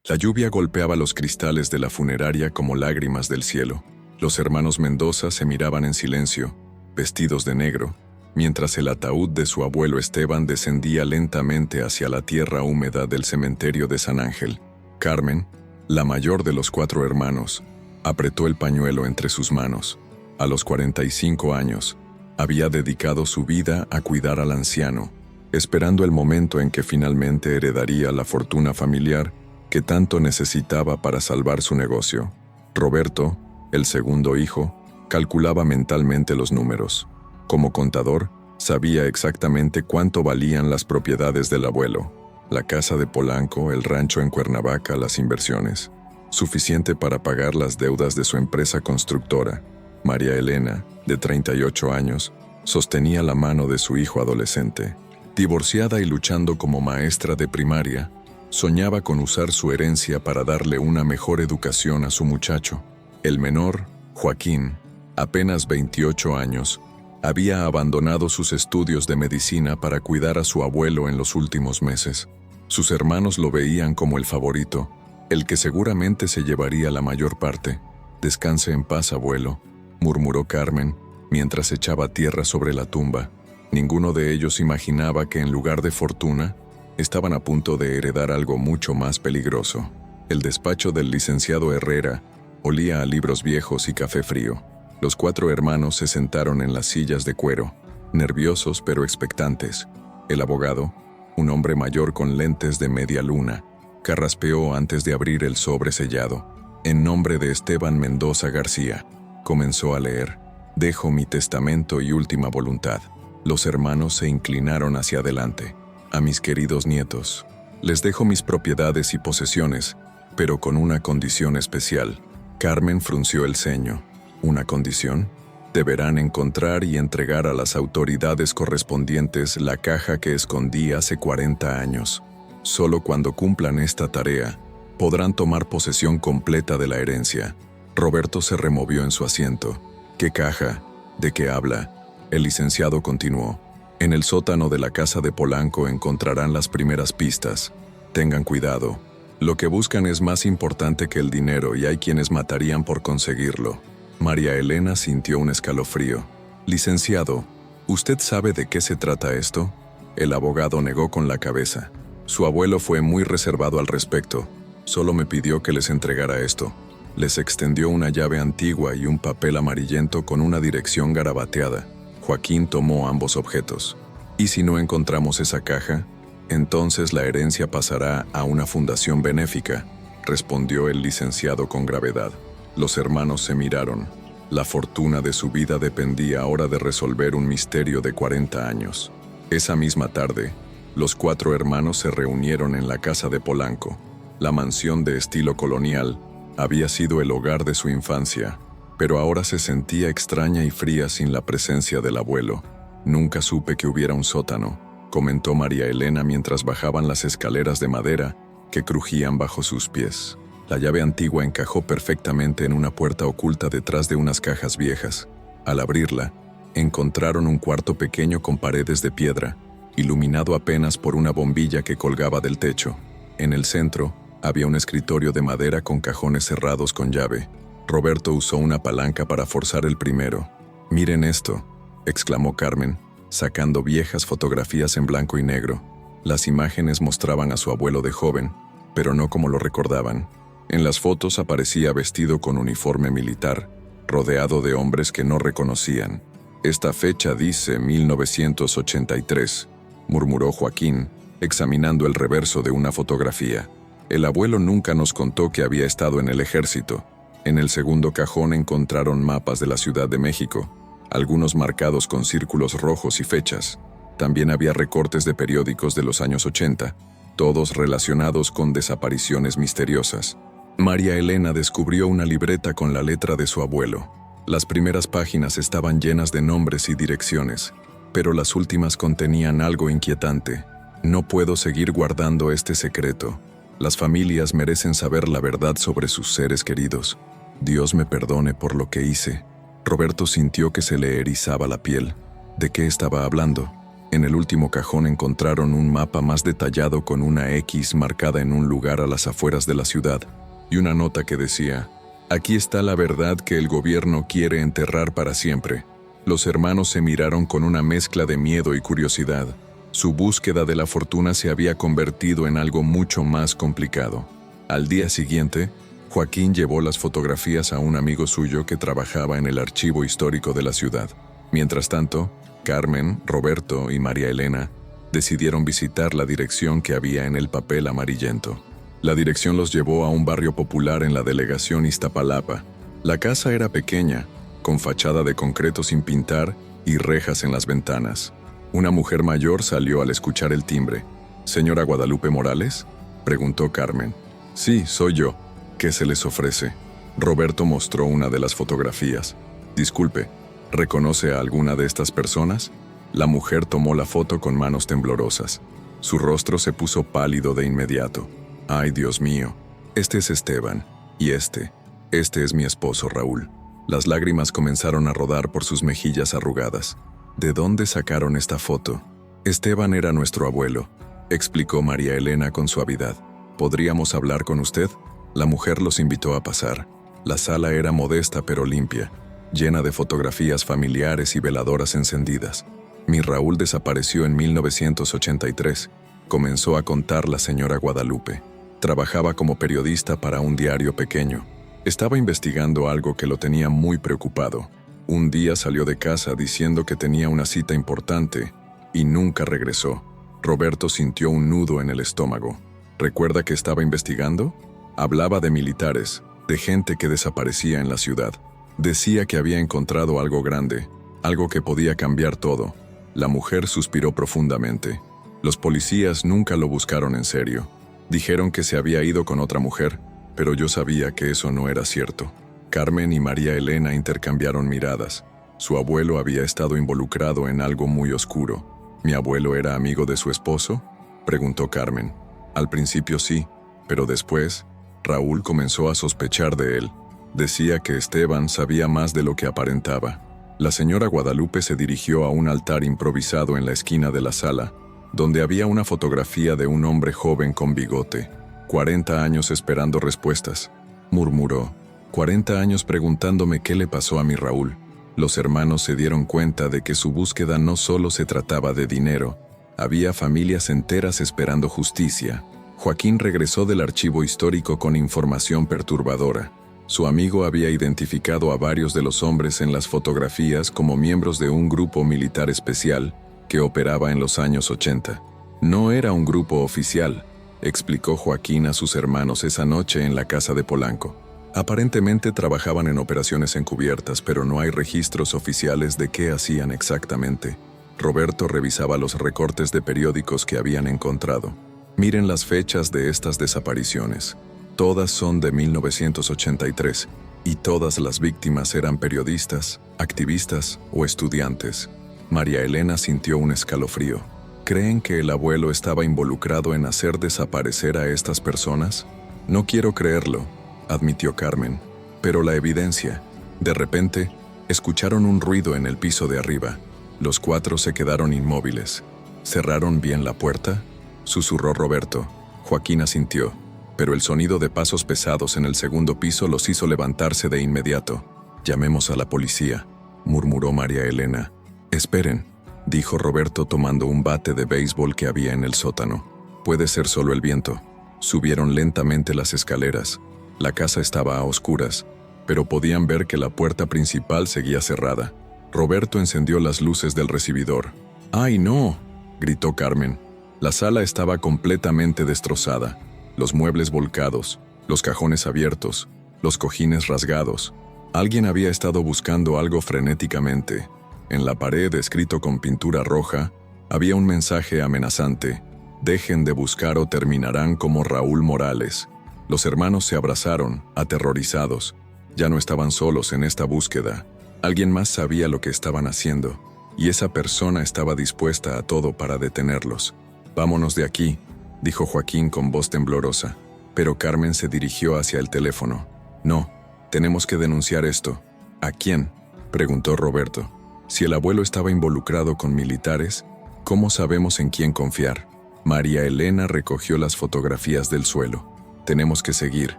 La lluvia golpeaba los cristales de la funeraria como lágrimas del cielo. Los hermanos Mendoza se miraban en silencio, vestidos de negro, mientras el ataúd de su abuelo Esteban descendía lentamente hacia la tierra húmeda del cementerio de San Ángel. Carmen, la mayor de los 4 hermanos, apretó el pañuelo entre sus manos. A los 45 años, había dedicado su vida a cuidar al anciano, esperando el momento en que finalmente heredaría la fortuna familiar que tanto necesitaba para salvar su negocio. Roberto, el segundo hijo, calculaba mentalmente los números. Como contador, sabía exactamente cuánto valían las propiedades del abuelo, la casa de Polanco, el rancho en Cuernavaca, las inversiones. Suficiente para pagar las deudas de su empresa constructora. María Elena, de 38 años, sostenía la mano de su hijo adolescente. Divorciada y luchando como maestra de primaria, soñaba con usar su herencia para darle una mejor educación a su muchacho. El menor, Joaquín, apenas 28 años, había abandonado sus estudios de medicina para cuidar a su abuelo en los últimos meses. Sus hermanos lo veían como el favorito, el que seguramente se llevaría la mayor parte. «Descanse en paz, abuelo», murmuró Carmen, mientras echaba tierra sobre la tumba. Ninguno de ellos imaginaba que en lugar de fortuna, estaban a punto de heredar algo mucho más peligroso. El despacho del licenciado Herrera olía a libros viejos y café frío. Los 4 hermanos se sentaron en las sillas de cuero, nerviosos pero expectantes. El abogado, un hombre mayor con lentes de media luna, carraspeó antes de abrir el sobre sellado. «En nombre de Esteban Mendoza García», comenzó a leer. «Dejo mi testamento y última voluntad». Los hermanos se inclinaron hacia adelante. «A mis queridos nietos, les dejo mis propiedades y posesiones, pero con una condición especial». Carmen frunció el ceño. «¿Una condición?» «Deberán encontrar y entregar a las autoridades correspondientes la caja que escondí hace 40 años. Solo cuando cumplan esta tarea, podrán tomar posesión completa de la herencia». Roberto se removió en su asiento. «¿Qué caja? ¿De qué habla?». El licenciado continuó. «En el sótano de la casa de Polanco encontrarán las primeras pistas. Tengan cuidado. Lo que buscan es más importante que el dinero y hay quienes matarían por conseguirlo». María Elena sintió un escalofrío. «Licenciado, ¿usted sabe de qué se trata esto?». El abogado negó con la cabeza. «Su abuelo fue muy reservado al respecto. Solo me pidió que les entregara esto». Les extendió una llave antigua y un papel amarillento con una dirección garabateada. Joaquín tomó ambos objetos. «¿Y si no encontramos esa caja? Entonces la herencia pasará a una fundación benéfica», respondió el licenciado con gravedad. Los hermanos se miraron. La fortuna de su vida dependía ahora de resolver un misterio de 40 años. Esa misma tarde, los 4 hermanos se reunieron en la casa de Polanco. La mansión de estilo colonial había sido el hogar de su infancia, pero ahora se sentía extraña y fría sin la presencia del abuelo. «Nunca supe que hubiera un sótano», comentó María Elena mientras bajaban las escaleras de madera que crujían bajo sus pies. La llave antigua encajó perfectamente en una puerta oculta detrás de unas cajas viejas. Al abrirla, encontraron un cuarto pequeño con paredes de piedra, iluminado apenas por una bombilla que colgaba del techo. En el centro, había un escritorio de madera con cajones cerrados con llave. Roberto usó una palanca para forzar el primero. «Miren esto», exclamó Carmen, sacando viejas fotografías en blanco y negro. Las imágenes mostraban a su abuelo de joven, pero no como lo recordaban. En las fotos aparecía vestido con uniforme militar, rodeado de hombres que no reconocían. «Esta fecha dice 1983», murmuró Joaquín, examinando el reverso de una fotografía. «El abuelo nunca nos contó que había estado en el ejército». En el segundo cajón encontraron mapas de la Ciudad de México, algunos marcados con círculos rojos y fechas. También había recortes de periódicos de los años 80, todos relacionados con desapariciones misteriosas. María Elena descubrió una libreta con la letra de su abuelo. Las primeras páginas estaban llenas de nombres y direcciones, pero las últimas contenían algo inquietante. «No puedo seguir guardando este secreto. Las familias merecen saber la verdad sobre sus seres queridos. Dios me perdone por lo que hice». Roberto sintió que se le erizaba la piel. ¿De qué estaba hablando? En el último cajón encontraron un mapa más detallado con una X marcada en un lugar a las afueras de la ciudad y una nota que decía: «Aquí está la verdad que el gobierno quiere enterrar para siempre». Los hermanos se miraron con una mezcla de miedo y curiosidad. Su búsqueda de la fortuna se había convertido en algo mucho más complicado. Al día siguiente, Joaquín llevó las fotografías a un amigo suyo que trabajaba en el archivo histórico de la ciudad. Mientras tanto, Carmen, Roberto y María Elena decidieron visitar la dirección que había en el papel amarillento. La dirección los llevó a un barrio popular en la delegación Iztapalapa. La casa era pequeña, con fachada de concreto sin pintar y rejas en las ventanas. Una mujer mayor salió al escuchar el timbre. «¿Señora Guadalupe Morales?», preguntó Carmen. «Sí, soy yo. ¿Qué se les ofrece?». Roberto mostró una de las fotografías. «Disculpe, ¿reconoce a alguna de estas personas?». La mujer tomó la foto con manos temblorosas. Su rostro se puso pálido de inmediato. «Ay, Dios mío, este es Esteban, y este es mi esposo Raúl». Las lágrimas comenzaron a rodar por sus mejillas arrugadas. «¿De dónde sacaron esta foto?». «Esteban era nuestro abuelo», explicó María Elena con suavidad. «¿Podríamos hablar con usted?». La mujer los invitó a pasar. La sala era modesta pero limpia, llena de fotografías familiares y veladoras encendidas. «Mi Raúl desapareció en 1983», comenzó a contar la señora Guadalupe. Trabajaba como periodista para un diario pequeño. Estaba investigando algo que lo tenía muy preocupado. Un día salió de casa diciendo que tenía una cita importante y nunca regresó. Roberto sintió un nudo en el estómago. ¿Recuerda que estaba investigando? Hablaba de militares, de gente que desaparecía en la ciudad. Decía que había encontrado algo grande, algo que podía cambiar todo. La mujer suspiró profundamente. Los policías nunca lo buscaron en serio. Dijeron que se había ido con otra mujer, pero yo sabía que eso no era cierto. Carmen y María Elena intercambiaron miradas. Su abuelo había estado involucrado en algo muy oscuro. ¿Mi abuelo era amigo de su esposo?, preguntó Carmen. Al principio sí, pero después, Raúl comenzó a sospechar de él. Decía que Esteban sabía más de lo que aparentaba. La señora Guadalupe se dirigió a un altar improvisado en la esquina de la sala, donde había una fotografía de un hombre joven con bigote. 40 años esperando respuestas, murmuró. 40 años preguntándome qué le pasó a mi Raúl. Los hermanos se dieron cuenta de que su búsqueda no solo se trataba de dinero, había familias enteras esperando justicia. Joaquín regresó del archivo histórico con información perturbadora. Su amigo había identificado a varios de los hombres en las fotografías como miembros de un grupo militar especial que operaba en los años 80. No era un grupo oficial, explicó Joaquín a sus hermanos esa noche en la casa de Polanco. Aparentemente trabajaban en operaciones encubiertas, pero no hay registros oficiales de qué hacían exactamente. Roberto revisaba los recortes de periódicos que habían encontrado. Miren las fechas de estas desapariciones. Todas son de 1983, y todas las víctimas eran periodistas, activistas o estudiantes. María Elena sintió un escalofrío. ¿Creen que el abuelo estaba involucrado en hacer desaparecer a estas personas? No quiero creerlo, admitió Carmen. Pero la evidencia. De repente, escucharon un ruido en el piso de arriba. Los cuatro se quedaron inmóviles. ¿Cerraron bien la puerta?, susurró Roberto. Joaquín asintió, pero el sonido de pasos pesados en el segundo piso los hizo levantarse de inmediato. «Llamemos a la policía», murmuró María Elena. «Esperen», dijo Roberto tomando un bate de béisbol que había en el sótano. «Puede ser solo el viento». Subieron lentamente las escaleras. La casa estaba a oscuras, pero podían ver que la puerta principal seguía cerrada. Roberto encendió las luces del recibidor. «¡Ay, no!», gritó Carmen. La sala estaba completamente destrozada. Los muebles volcados, los cajones abiertos, los cojines rasgados. Alguien había estado buscando algo frenéticamente. En la pared, escrito con pintura roja, había un mensaje amenazante: «Dejen de buscar o terminarán como Raúl Morales». Los hermanos se abrazaron, aterrorizados. Ya no estaban solos en esta búsqueda. Alguien más sabía lo que estaban haciendo, y esa persona estaba dispuesta a todo para detenerlos. «Vámonos de aquí», dijo Joaquín con voz temblorosa. Pero Carmen se dirigió hacia el teléfono. «No, tenemos que denunciar esto». «¿A quién?», preguntó Roberto. Si el abuelo estaba involucrado con militares, ¿Cómo sabemos en quién confiar? María Elena recogió las fotografías del suelo. Tenemos que seguir.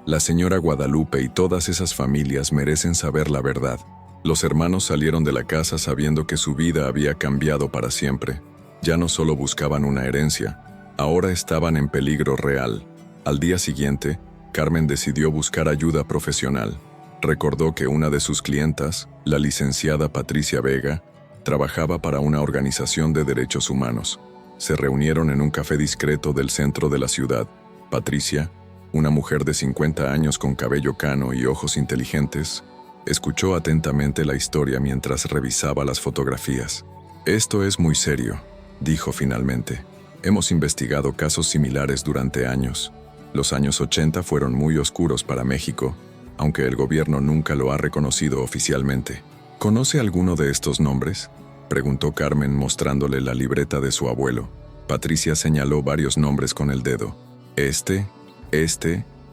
La señora Guadalupe y todas esas familias merecen saber la verdad. Los hermanos salieron de la casa sabiendo que su vida había cambiado para siempre. Ya no solo buscaban una herencia, ahora estaban en peligro real. Al día siguiente, Carmen decidió buscar ayuda profesional. Recordó que una de sus clientas, la licenciada Patricia Vega, trabajaba para una organización de derechos humanos. Se reunieron en un café discreto del centro de la ciudad. Patricia, una mujer de 50 años con cabello cano y ojos inteligentes, escuchó atentamente la historia mientras revisaba las fotografías. «Esto es muy serio», dijo finalmente. «Hemos investigado casos similares durante años. Los años 80 fueron muy oscuros para México, aunque el gobierno nunca lo ha reconocido oficialmente». «¿Conoce alguno de estos nombres?», preguntó Carmen mostrándole la libreta de su abuelo. Patricia señaló varios nombres con el dedo. Este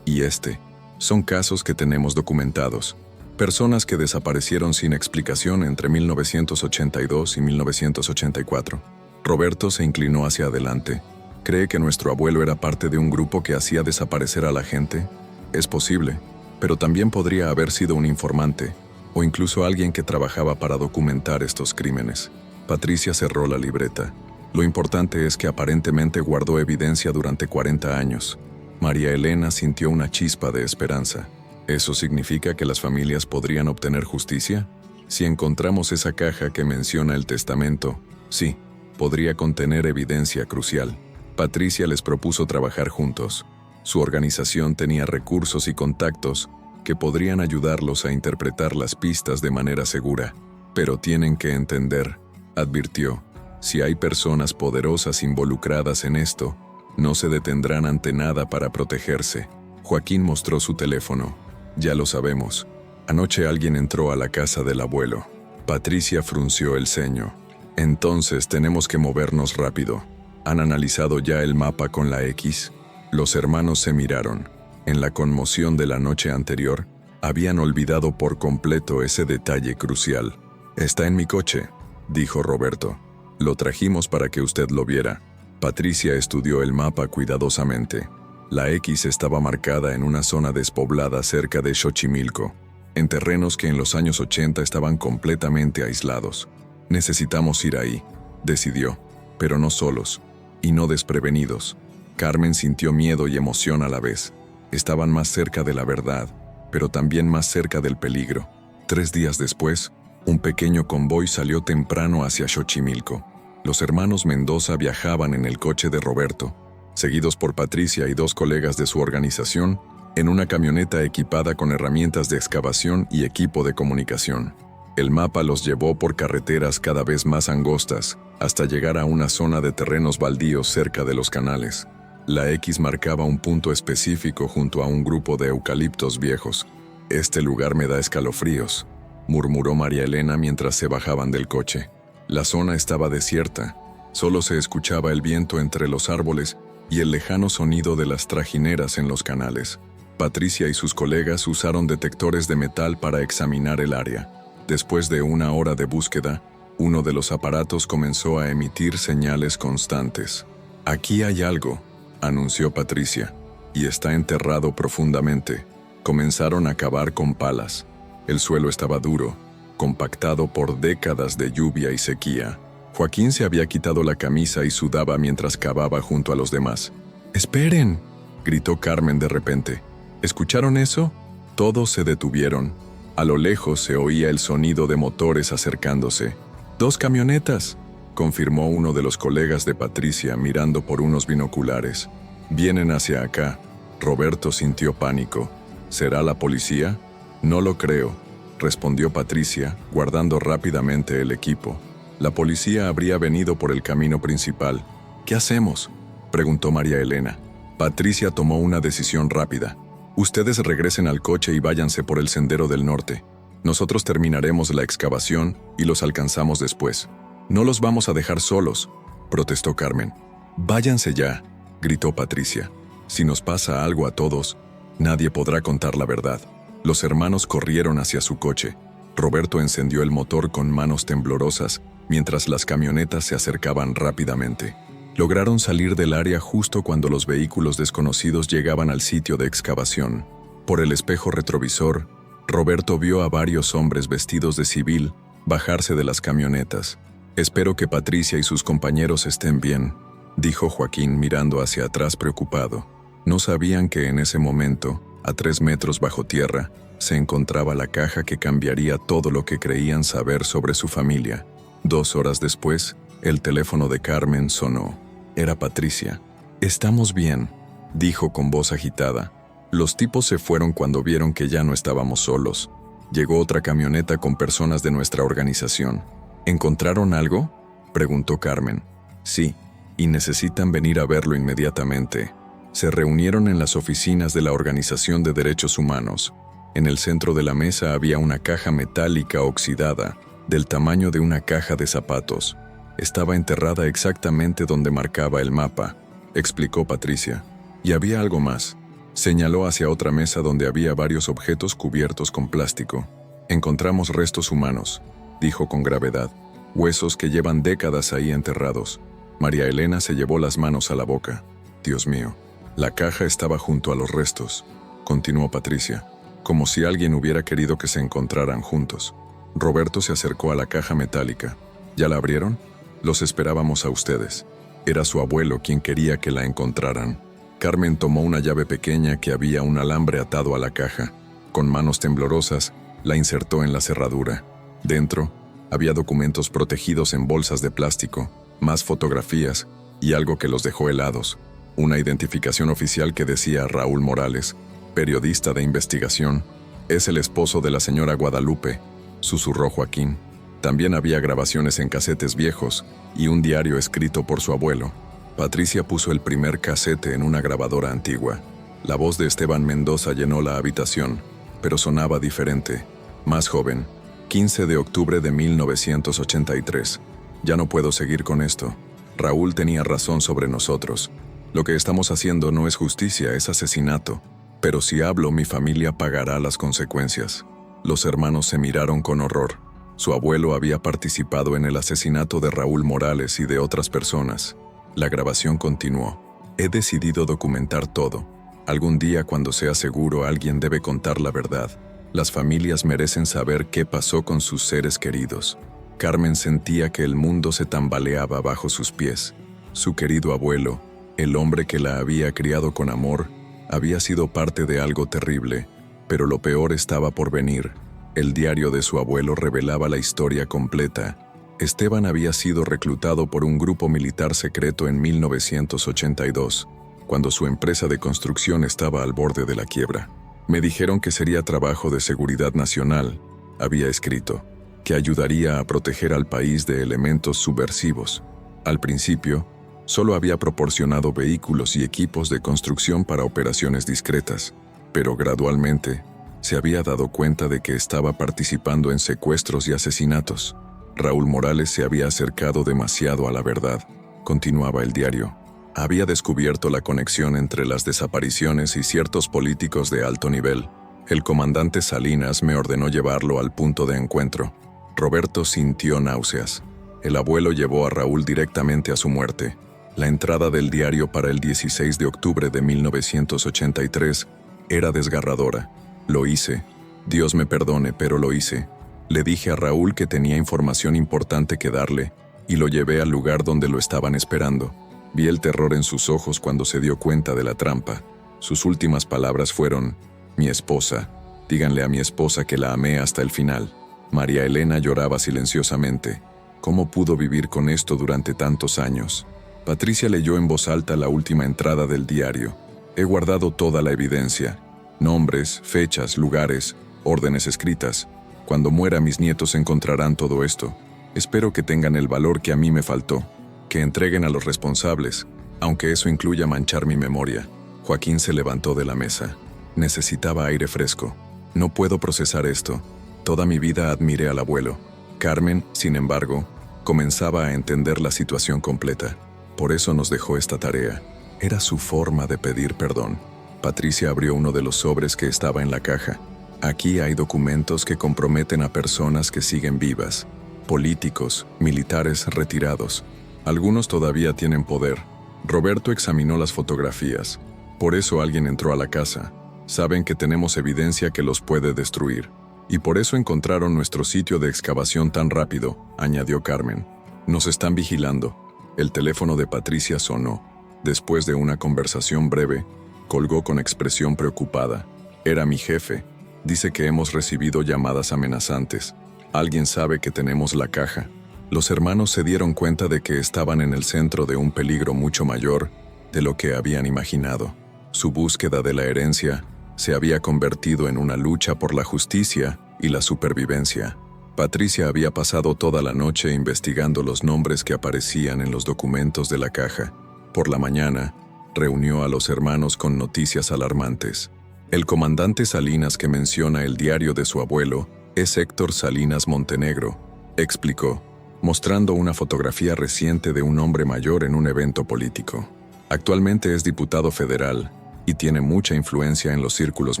y este. Son casos que tenemos documentados. Personas que desaparecieron sin explicación entre 1982 y 1984. Roberto se inclinó hacia adelante. ¿Cree que nuestro abuelo era parte de un grupo que hacía desaparecer a la gente? Es posible, pero también podría haber sido un informante, o incluso alguien que trabajaba para documentar estos crímenes. Patricia cerró la libreta. Lo importante es que aparentemente guardó evidencia durante 40 años. María Elena sintió una chispa de esperanza. ¿Eso significa que las familias podrían obtener justicia? Si encontramos esa caja que menciona el testamento, sí, podría contener evidencia crucial. Patricia les propuso trabajar juntos. Su organización tenía recursos y contactos que podrían ayudarlos a interpretar las pistas de manera segura. Pero tienen que entender, advirtió, si hay personas poderosas involucradas en esto, no se detendrán ante nada para protegerse. Joaquín mostró su teléfono. Ya lo sabemos. Anoche alguien entró a la casa del abuelo. Patricia frunció el ceño. Entonces tenemos que movernos rápido. ¿Han analizado ya el mapa con la X? Los hermanos se miraron. En la conmoción de la noche anterior, habían olvidado por completo ese detalle crucial. «Está en mi coche», dijo Roberto. «Lo trajimos para que usted lo viera». Patricia estudió el mapa cuidadosamente. La X estaba marcada en una zona despoblada cerca de Xochimilco, en terrenos que en los años 80 estaban completamente aislados. «Necesitamos ir ahí», decidió, pero no solos, y no desprevenidos. Carmen sintió miedo y emoción a la vez. Estaban más cerca de la verdad, pero también más cerca del peligro. 3 días después, un pequeño convoy salió temprano hacia Xochimilco. Los hermanos Mendoza viajaban en el coche de Roberto, seguidos por Patricia y 2 colegas de su organización, en una camioneta equipada con herramientas de excavación y equipo de comunicación. El mapa los llevó por carreteras cada vez más angostas, hasta llegar a una zona de terrenos baldíos cerca de los canales. La X marcaba un punto específico junto a un grupo de eucaliptos viejos. «Este lugar me da escalofríos», murmuró María Elena mientras se bajaban del coche. La zona estaba desierta. Solo se escuchaba el viento entre los árboles y el lejano sonido de las trajineras en los canales. Patricia y sus colegas usaron detectores de metal para examinar el área. Después de 1 hora de búsqueda, uno de los aparatos comenzó a emitir señales constantes. «Aquí hay algo», anunció Patricia, «y está enterrado profundamente». Comenzaron a cavar con palas. El suelo estaba duro, compactado por décadas de lluvia y sequía. Joaquín se había quitado la camisa y sudaba mientras cavaba junto a los demás. «¡Esperen!», gritó Carmen de repente. ¿Escucharon eso? Todos se detuvieron. A lo lejos se oía el sonido de motores acercándose. «¡2 camionetas!», confirmó uno de los colegas de Patricia mirando por unos binoculares. «Vienen hacia acá». Roberto sintió pánico. ¿Será la policía? «No lo creo», respondió Patricia, guardando rápidamente el equipo. La policía habría venido por el camino principal. «¿Qué hacemos?», preguntó María Elena. Patricia tomó una decisión rápida. «Ustedes regresen al coche y váyanse por el sendero del norte. Nosotros terminaremos la excavación y los alcanzamos después». «No los vamos a dejar solos», protestó Carmen. «Váyanse ya», gritó Patricia. «Si nos pasa algo a todos, nadie podrá contar la verdad». Los hermanos corrieron hacia su coche. Roberto encendió el motor con manos temblorosas mientras las camionetas se acercaban rápidamente. Lograron salir del área justo cuando los vehículos desconocidos llegaban al sitio de excavación. Por el espejo retrovisor, Roberto vio a varios hombres vestidos de civil bajarse de las camionetas. «Espero que Patricia y sus compañeros estén bien», dijo Joaquín mirando hacia atrás preocupado. No sabían que en ese momento, a 3 metros bajo tierra, se encontraba la caja que cambiaría todo lo que creían saber sobre su familia. 2 horas después, el teléfono de Carmen sonó. Era Patricia. «Estamos bien», dijo con voz agitada. Los tipos se fueron cuando vieron que ya no estábamos solos. Llegó otra camioneta con personas de nuestra organización. «¿Encontraron algo?», preguntó Carmen. «Sí, y necesitan venir a verlo inmediatamente». Se reunieron en las oficinas de la Organización de Derechos Humanos. En el centro de la mesa había una caja metálica oxidada, del tamaño de una caja de zapatos. Estaba enterrada exactamente donde marcaba el mapa, explicó Patricia. Y había algo más. Señaló hacia otra mesa donde había varios objetos cubiertos con plástico. «Encontramos restos humanos», dijo con gravedad. «Huesos que llevan décadas ahí enterrados». María Elena se llevó las manos a la boca. «Dios mío». «La caja estaba junto a los restos», continuó Patricia, como si alguien hubiera querido que se encontraran juntos. Roberto se acercó a la caja metálica. «¿Ya la abrieron?». «Los esperábamos a ustedes». Era su abuelo quien quería que la encontraran. Carmen tomó una llave pequeña que había un alambre atado a la caja. Con manos temblorosas, la insertó en la cerradura. Dentro, había documentos protegidos en bolsas de plástico, más fotografías y algo que los dejó helados. Una identificación oficial que decía Raúl Morales, periodista de investigación. «Es el esposo de la señora Guadalupe», susurró Joaquín. También había grabaciones en casetes viejos y un diario escrito por su abuelo. Patricia puso el primer casete en una grabadora antigua. La voz de Esteban Mendoza llenó la habitación, pero sonaba diferente, más joven. 15 de octubre de 1983. «Ya no puedo seguir con esto. Raúl tenía razón sobre nosotros. Lo que estamos haciendo no es justicia, es asesinato. Pero si hablo, mi familia pagará las consecuencias». Los hermanos se miraron con horror. Su abuelo había participado en el asesinato de Raúl Morales y de otras personas. La grabación continuó. «He decidido documentar todo. Algún día, cuando sea seguro, alguien debe contar la verdad. Las familias merecen saber qué pasó con sus seres queridos». Carmen sentía que el mundo se tambaleaba bajo sus pies. Su querido abuelo, el hombre que la había criado con amor, había sido parte de algo terrible, pero lo peor estaba por venir. El diario de su abuelo revelaba la historia completa. Esteban había sido reclutado por un grupo militar secreto en 1982, cuando su empresa de construcción estaba al borde de la quiebra. «Me dijeron que sería trabajo de seguridad nacional», había escrito, «que ayudaría a proteger al país de elementos subversivos». Al principio, solo había proporcionado vehículos y equipos de construcción para operaciones discretas, pero gradualmente se había dado cuenta de que estaba participando en secuestros y asesinatos. Raúl Morales se había acercado demasiado a la verdad, continuaba el diario. Había descubierto la conexión entre las desapariciones y ciertos políticos de alto nivel. El comandante Salinas me ordenó llevarlo al punto de encuentro. Roberto sintió náuseas. El abuelo llevó a Raúl directamente a su muerte. La entrada del diario para el 16 de octubre de 1983 era desgarradora. «Lo hice. Dios me perdone, pero lo hice. Le dije a Raúl que tenía información importante que darle, y lo llevé al lugar donde lo estaban esperando. Vi el terror en sus ojos cuando se dio cuenta de la trampa. Sus últimas palabras fueron: mi esposa. Díganle a mi esposa que la amé hasta el final». María Elena lloraba silenciosamente. ¿Cómo pudo vivir con esto durante tantos años? Patricia leyó en voz alta la última entrada del diario. «He guardado toda la evidencia. Nombres, fechas, lugares, órdenes escritas. Cuando muera, mis nietos encontrarán todo esto. Espero que tengan el valor que a mí me faltó, que entreguen a los responsables, aunque eso incluya manchar mi memoria». Joaquín se levantó de la mesa. Necesitaba aire fresco. «No puedo procesar esto. Toda mi vida admiré al abuelo». Carmen, sin embargo, comenzaba a entender la situación completa. Por eso nos dejó esta tarea. Era su forma de pedir perdón. Patricia abrió uno de los sobres que estaba en la caja. Aquí hay documentos que comprometen a personas que siguen vivas, políticos, militares retirados. Algunos todavía tienen poder. Roberto examinó las fotografías. Por eso alguien entró a la casa. Saben que tenemos evidencia que los puede destruir. Y por eso encontraron nuestro sitio de excavación tan rápido, añadió Carmen. Nos están vigilando. El teléfono de Patricia sonó. Después de una conversación breve, colgó con expresión preocupada. Era mi jefe. Dice que hemos recibido llamadas amenazantes. Alguien sabe que tenemos la caja. Los hermanos se dieron cuenta de que estaban en el centro de un peligro mucho mayor de lo que habían imaginado. Su búsqueda de la herencia se había convertido en una lucha por la justicia y la supervivencia. Patricia había pasado toda la noche investigando los nombres que aparecían en los documentos de la caja. Por la mañana, reunió a los hermanos con noticias alarmantes. El comandante Salinas que menciona el diario de su abuelo es Héctor Salinas Montenegro, explicó, mostrando una fotografía reciente de un hombre mayor en un evento político. Actualmente es diputado federal y tiene mucha influencia en los círculos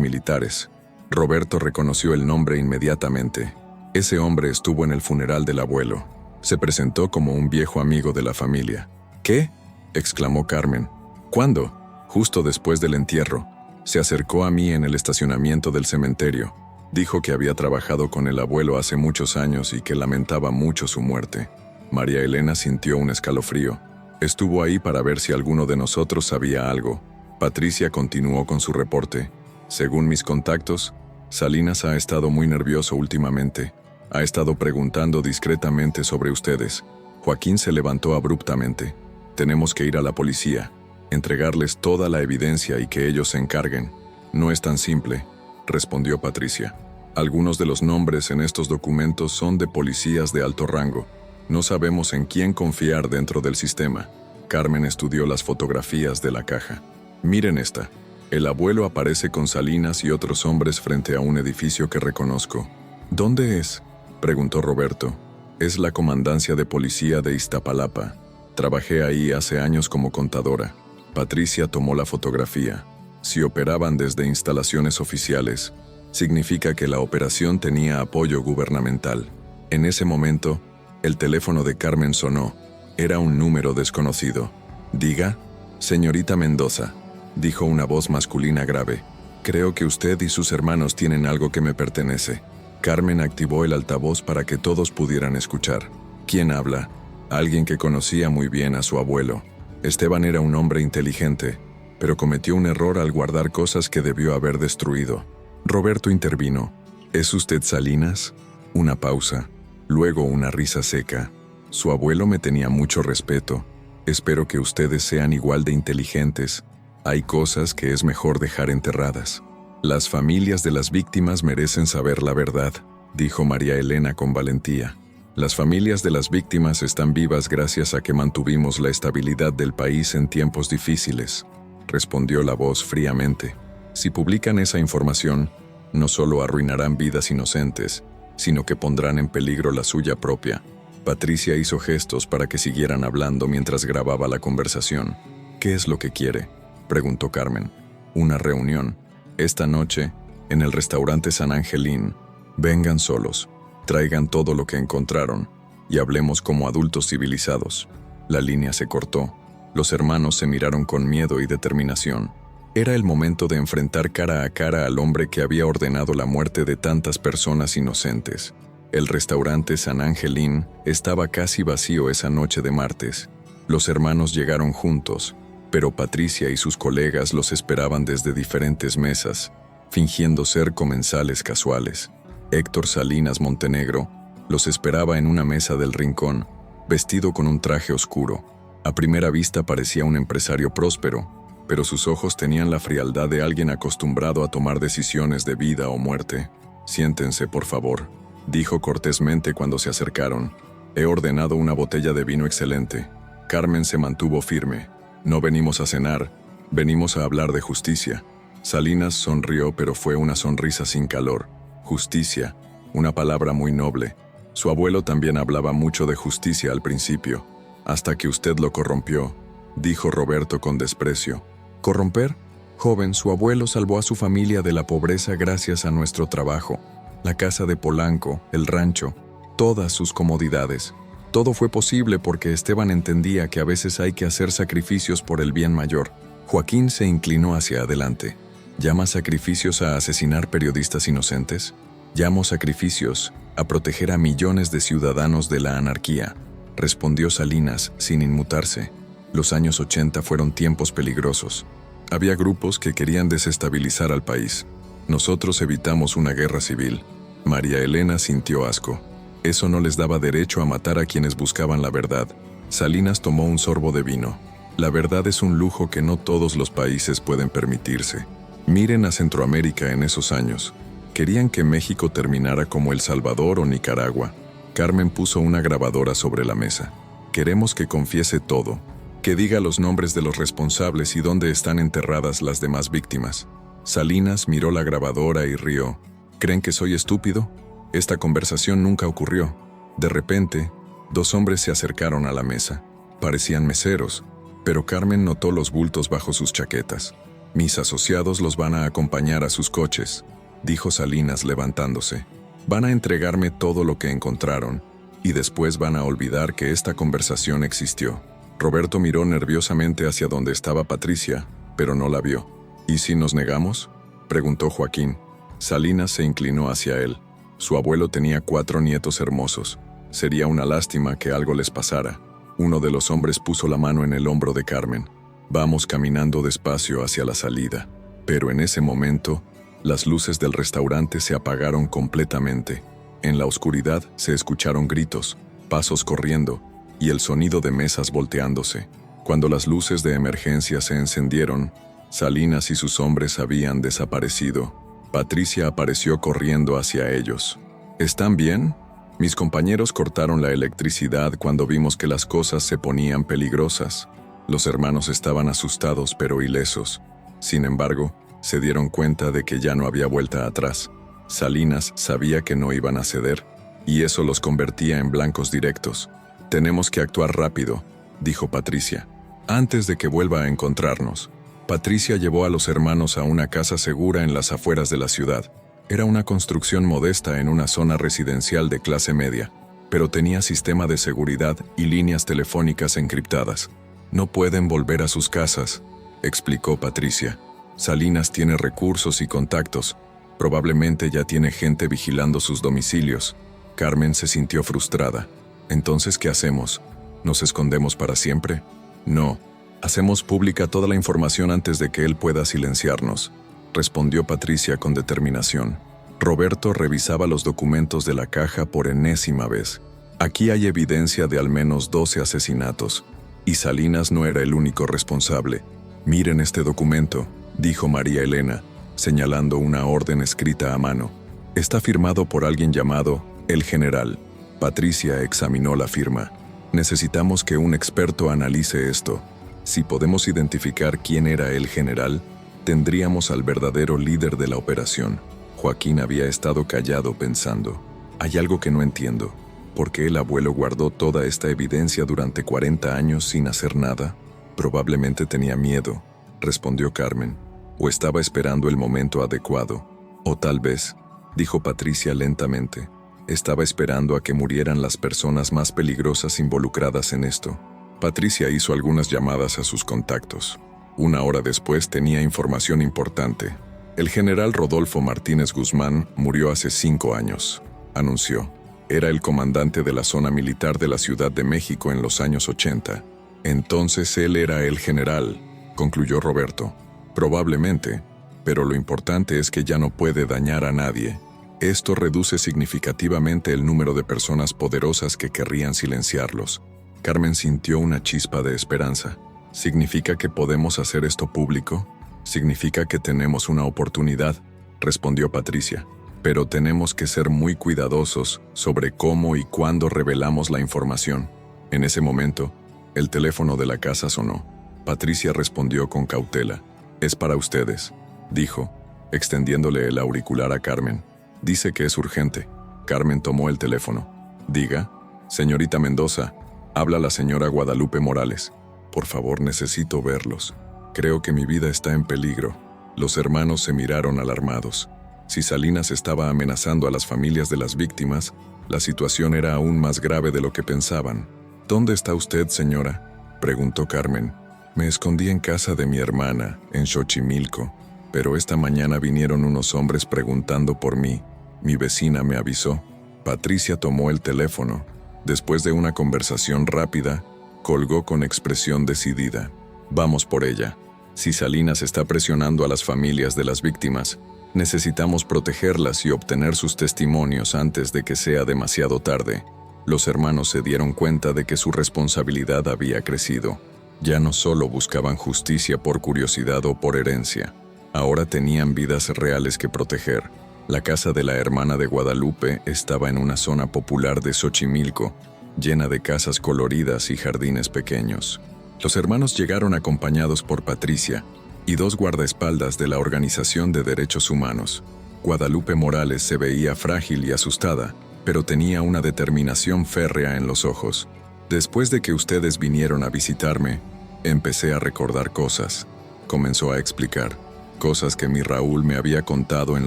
militares. Roberto reconoció el nombre inmediatamente. Ese hombre estuvo en el funeral del abuelo. Se presentó como un viejo amigo de la familia. ¿Qué?, exclamó Carmen. ¿Cuándo? Justo después del entierro. Se acercó a mí en el estacionamiento del cementerio. Dijo que había trabajado con el abuelo hace muchos años y que lamentaba mucho su muerte. María Elena sintió un escalofrío. Estuvo ahí para ver si alguno de nosotros sabía algo. Patricia continuó con su reporte. Según mis contactos, Salinas ha estado muy nervioso últimamente. Ha estado preguntando discretamente sobre ustedes. Joaquín se levantó abruptamente. Tenemos que ir a la policía, entregarles toda la evidencia y que ellos se encarguen. No es tan simple, respondió Patricia. Algunos de los nombres en estos documentos son de policías de alto rango. No sabemos en quién confiar dentro del sistema. Carmen estudió las fotografías de la caja. Miren esta. El abuelo aparece con Salinas y otros hombres frente a un edificio que reconozco. ¿Dónde es?, preguntó Roberto. Es la comandancia de policía de Iztapalapa. Trabajé ahí hace años como contadora. Patricia tomó la fotografía. Si operaban desde instalaciones oficiales, significa que la operación tenía apoyo gubernamental. En ese momento, el teléfono de Carmen sonó. Era un número desconocido. Diga, señorita Mendoza, dijo una voz masculina grave. Creo que usted y sus hermanos tienen algo que me pertenece. Carmen activó el altavoz para que todos pudieran escuchar. ¿Quién habla? Alguien que conocía muy bien a su abuelo. Esteban era un hombre inteligente, pero cometió un error al guardar cosas que debió haber destruido. Roberto intervino. ¿Es usted Salinas? Una pausa. Luego una risa seca. Su abuelo me tenía mucho respeto. Espero que ustedes sean igual de inteligentes. Hay cosas que es mejor dejar enterradas. Las familias de las víctimas merecen saber la verdad, dijo María Elena con valentía. Las familias de las víctimas están vivas gracias a que mantuvimos la estabilidad del país en tiempos difíciles, respondió la voz fríamente. Si publican esa información, no solo arruinarán vidas inocentes, sino que pondrán en peligro la suya propia. Patricia hizo gestos para que siguieran hablando mientras grababa la conversación. ¿Qué es lo que quiere?, preguntó Carmen. Una reunión. Esta noche, en el restaurante San Angelín. Vengan solos. Traigan todo lo que encontraron y hablemos como adultos civilizados. La línea se cortó. Los hermanos se miraron con miedo y determinación. Era el momento de enfrentar cara a cara al hombre que había ordenado la muerte de tantas personas inocentes. El restaurante San Angelín estaba casi vacío esa noche de martes. Los hermanos llegaron juntos, pero Patricia y sus colegas los esperaban desde diferentes mesas, fingiendo ser comensales casuales. Héctor Salinas Montenegro los esperaba en una mesa del rincón, vestido con un traje oscuro. A primera vista parecía un empresario próspero, pero sus ojos tenían la frialdad de alguien acostumbrado a tomar decisiones de vida o muerte. Siéntense, por favor, dijo cortésmente cuando se acercaron. He ordenado una botella de vino excelente. Carmen se mantuvo firme. No venimos a cenar, venimos a hablar de justicia. Salinas sonrió, pero fue una sonrisa sin calor. Justicia, una palabra muy noble. Su abuelo también hablaba mucho de justicia al principio, hasta que usted lo corrompió, dijo Roberto con desprecio. ¿Corromper? Joven, su abuelo salvó a su familia de la pobreza gracias a nuestro trabajo. La casa de Polanco, el rancho, todas sus comodidades. Todo fue posible porque Esteban entendía que a veces hay que hacer sacrificios por el bien mayor. Joaquín se inclinó hacia adelante. ¿Llama sacrificios a asesinar periodistas inocentes? Llamo sacrificios a proteger a millones de ciudadanos de la anarquía, respondió Salinas sin inmutarse. Los años 80 fueron tiempos peligrosos. Había grupos que querían desestabilizar al país. Nosotros evitamos una guerra civil. María Elena sintió asco. Eso no les daba derecho a matar a quienes buscaban la verdad. Salinas tomó un sorbo de vino. La verdad es un lujo que no todos los países pueden permitirse. Miren a Centroamérica en esos años. Querían que México terminara como El Salvador o Nicaragua. Carmen puso una grabadora sobre la mesa. Queremos que confiese todo, que diga los nombres de los responsables y dónde están enterradas las demás víctimas. Salinas miró la grabadora y rió. ¿Creen que soy estúpido? Esta conversación nunca ocurrió. De repente, dos hombres se acercaron a la mesa. Parecían meseros, pero Carmen notó los bultos bajo sus chaquetas. Mis asociados los van a acompañar a sus coches, dijo Salinas levantándose. Van a entregarme todo lo que encontraron y después van a olvidar que esta conversación existió. Roberto miró nerviosamente hacia donde estaba Patricia, pero no la vio. ¿Y si nos negamos?, preguntó Joaquín. Salinas se inclinó hacia él. Su abuelo tenía 4 nietos hermosos. Sería una lástima que algo les pasara. Uno de los hombres puso la mano en el hombro de Carmen. Vamos caminando despacio hacia la salida. Pero en ese momento, las luces del restaurante se apagaron completamente. En la oscuridad se escucharon gritos, pasos corriendo y el sonido de mesas volteándose. Cuando las luces de emergencia se encendieron, Salinas y sus hombres habían desaparecido. Patricia apareció corriendo hacia ellos. ¿Están bien? Mis compañeros cortaron la electricidad cuando vimos que las cosas se ponían peligrosas. Los hermanos estaban asustados pero ilesos. Sin embargo, se dieron cuenta de que ya no había vuelta atrás. Salinas sabía que no iban a ceder, y eso los convertía en blancos directos. Tenemos que actuar rápido, dijo Patricia, antes de que vuelva a encontrarnos. Patricia llevó a los hermanos a una casa segura en las afueras de la ciudad. Era una construcción modesta en una zona residencial de clase media, pero tenía sistema de seguridad y líneas telefónicas encriptadas. No pueden volver a sus casas, explicó Patricia. Salinas tiene recursos y contactos. Probablemente ya tiene gente vigilando sus domicilios. Carmen se sintió frustrada. Entonces, ¿qué hacemos? ¿Nos escondemos para siempre? No. Hacemos pública toda la información antes de que él pueda silenciarnos, respondió Patricia con determinación. Roberto revisaba los documentos de la caja por enésima vez. Aquí hay evidencia de al menos 12 asesinatos, y Salinas no era el único responsable. Miren este documento, dijo María Elena, señalando una orden escrita a mano. Está firmado por alguien llamado El General. Patricia examinó la firma. Necesitamos que un experto analice esto. Si podemos identificar quién era el general, tendríamos al verdadero líder de la operación. Joaquín había estado callado pensando. Hay algo que no entiendo. ¿Por qué el abuelo guardó toda esta evidencia durante 40 años sin hacer nada? Probablemente tenía miedo, respondió Carmen. O estaba esperando el momento adecuado. O tal vez, dijo Patricia lentamente, estaba esperando a que murieran las personas más peligrosas involucradas en esto. Patricia hizo algunas llamadas a sus contactos. 1 hora después tenía información importante. El general Rodolfo Martínez Guzmán murió hace 5 años, anunció. Era el comandante de la zona militar de la Ciudad de México en los años 80. Entonces él era el general, concluyó Roberto. Probablemente, pero lo importante es que ya no puede dañar a nadie. Esto reduce significativamente el número de personas poderosas que querrían silenciarlos. Carmen sintió una chispa de esperanza. ¿Significa que podemos hacer esto público? Significa que tenemos una oportunidad, respondió Patricia. Pero tenemos que ser muy cuidadosos sobre cómo y cuándo revelamos la información. En ese momento, el teléfono de la casa sonó. Patricia respondió con cautela. Es para ustedes, dijo, extendiéndole el auricular a Carmen. Dice que es urgente. Carmen tomó el teléfono. Diga, señorita Mendoza, habla la señora Guadalupe Morales. Por favor, necesito verlos. Creo que mi vida está en peligro. Los hermanos se miraron alarmados. Si Salinas estaba amenazando a las familias de las víctimas, la situación era aún más grave de lo que pensaban. ¿Dónde está usted, señora?, preguntó Carmen. Me escondí en casa de mi hermana, en Xochimilco, pero esta mañana vinieron unos hombres preguntando por mí. Mi vecina me avisó. Patricia tomó el teléfono. Después de una conversación rápida, colgó con expresión decidida. Vamos por ella. Si Salinas está presionando a las familias de las víctimas, necesitamos protegerlas y obtener sus testimonios antes de que sea demasiado tarde. Los hermanos se dieron cuenta de que su responsabilidad había crecido. Ya no solo buscaban justicia por curiosidad o por herencia. Ahora tenían vidas reales que proteger. La casa de la hermana de Guadalupe estaba en una zona popular de Xochimilco, llena de casas coloridas y jardines pequeños. Los hermanos llegaron acompañados por Patricia y dos guardaespaldas de la Organización de Derechos Humanos. Guadalupe Morales se veía frágil y asustada, pero tenía una determinación férrea en los ojos. Después de que ustedes vinieron a visitarme, empecé a recordar cosas. Comenzó a explicar. Cosas que mi Raúl me había contado en